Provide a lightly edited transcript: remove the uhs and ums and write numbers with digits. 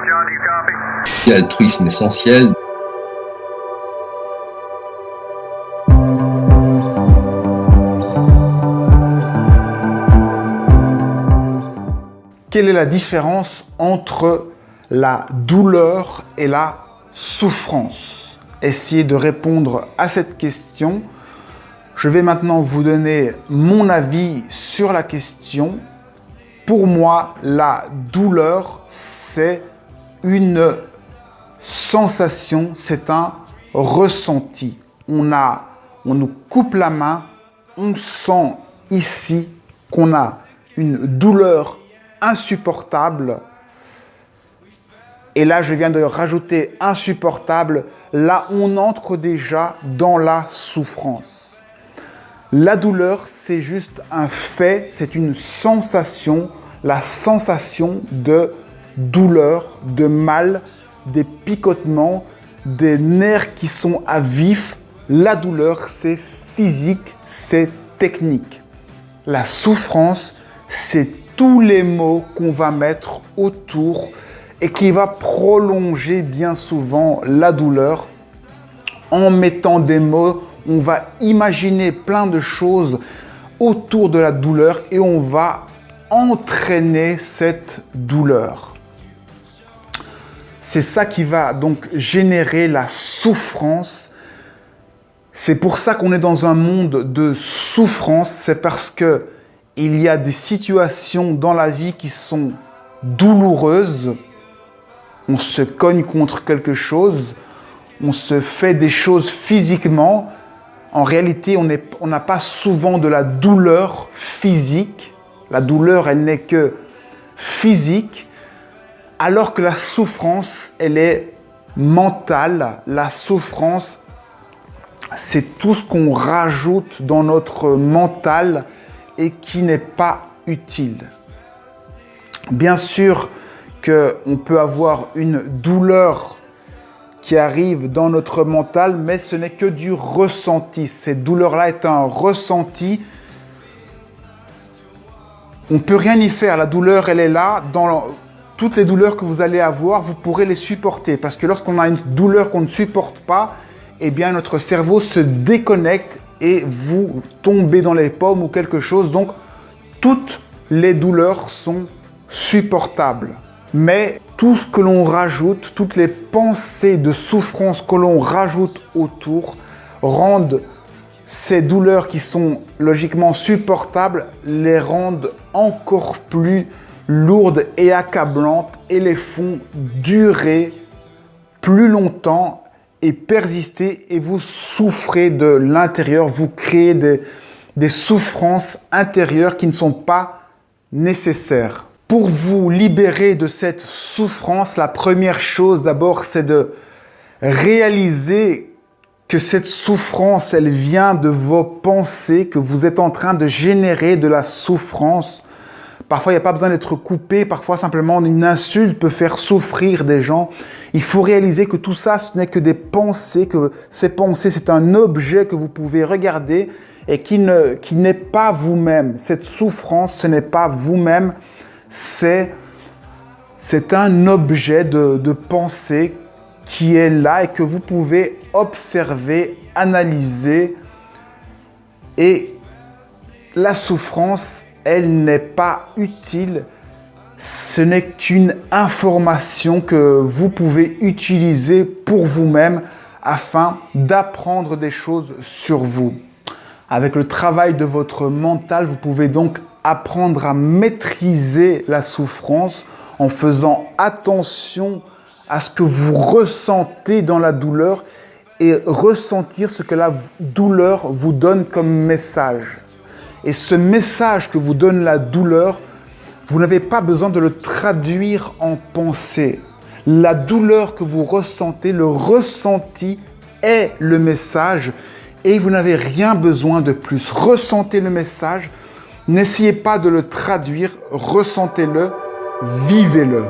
John, do you copy? Altruisme essentiel. Quelle est la différence entre la douleur et la souffrance? Essayez de répondre à cette question. Je vais maintenant vous donner mon avis sur la question. Pour moi, la douleur, c'est une sensation, c'est un ressenti. On nous coupe la main, on sent ici qu'on a une douleur insupportable. Et là, je viens de rajouter insupportable. Là, on entre déjà dans la souffrance. La douleur, c'est juste un fait, c'est une sensation, la sensation de douleur, de mal, des picotements, des nerfs qui sont à vif. La douleur, c'est physique, c'est technique. La souffrance, c'est tous les mots qu'on va mettre autour et qui va prolonger bien souvent la douleur. En mettant des mots, on va imaginer plein de choses autour de la douleur et on va entraîner cette douleur. C'est ça qui va donc générer la souffrance. C'est pour ça qu'on est dans un monde de souffrance. C'est parce que il y a des situations dans la vie qui sont douloureuses. On se cogne contre quelque chose, on se fait des choses physiquement. En réalité, on n'a pas souvent de la douleur physique. La douleur, elle n'est que physique, alors que la souffrance, elle est mentale. La souffrance, c'est tout ce qu'on rajoute dans notre mental et qui n'est pas utile. Bien sûr qu'on peut avoir une douleur qui arrive dans notre mental, mais ce n'est que du ressenti. Cette douleur-là est un ressenti. On ne peut rien y faire. La douleur, elle est là. Toutes les douleurs que vous allez avoir, vous pourrez les supporter. Parce que lorsqu'on a une douleur qu'on ne supporte pas, eh bien, notre cerveau se déconnecte et vous tombez dans les pommes ou quelque chose. Donc, toutes les douleurs sont supportables. Mais tout ce que l'on rajoute, toutes les pensées de souffrance que l'on rajoute autour, rendent ces douleurs qui sont logiquement supportables, les rendent encore plus lourdes et accablantes et les font durer plus longtemps et persister, et vous souffrez de l'intérieur, vous créez des souffrances intérieures qui ne sont pas nécessaires. Pour vous libérer de cette souffrance, la première chose d'abord, c'est de réaliser que cette souffrance, elle vient de vos pensées, que vous êtes en train de générer de la souffrance. Parfois, il n'y a pas besoin d'être coupé. Parfois, simplement, une insulte peut faire souffrir des gens. Il faut réaliser que tout ça, ce n'est que des pensées, que ces pensées, c'est un objet que vous pouvez regarder et qui n'est pas vous-même. Cette souffrance, ce n'est pas vous-même. C'est un objet de pensée qui est là et que vous pouvez observer, analyser. Et la souffrance, elle n'est pas utile. Ce n'est qu'une information que vous pouvez utiliser pour vous-même afin d'apprendre des choses sur vous. Avec le travail de votre mental, vous pouvez donc apprendre à maîtriser la souffrance en faisant attention à ce que vous ressentez dans la douleur et ressentir ce que la douleur vous donne comme message. Et ce message que vous donne la douleur, vous n'avez pas besoin de le traduire en pensée. La douleur que vous ressentez, le ressenti est le message et vous n'avez rien besoin de plus. Ressentez le message, n'essayez pas de le traduire, ressentez-le, vivez-le.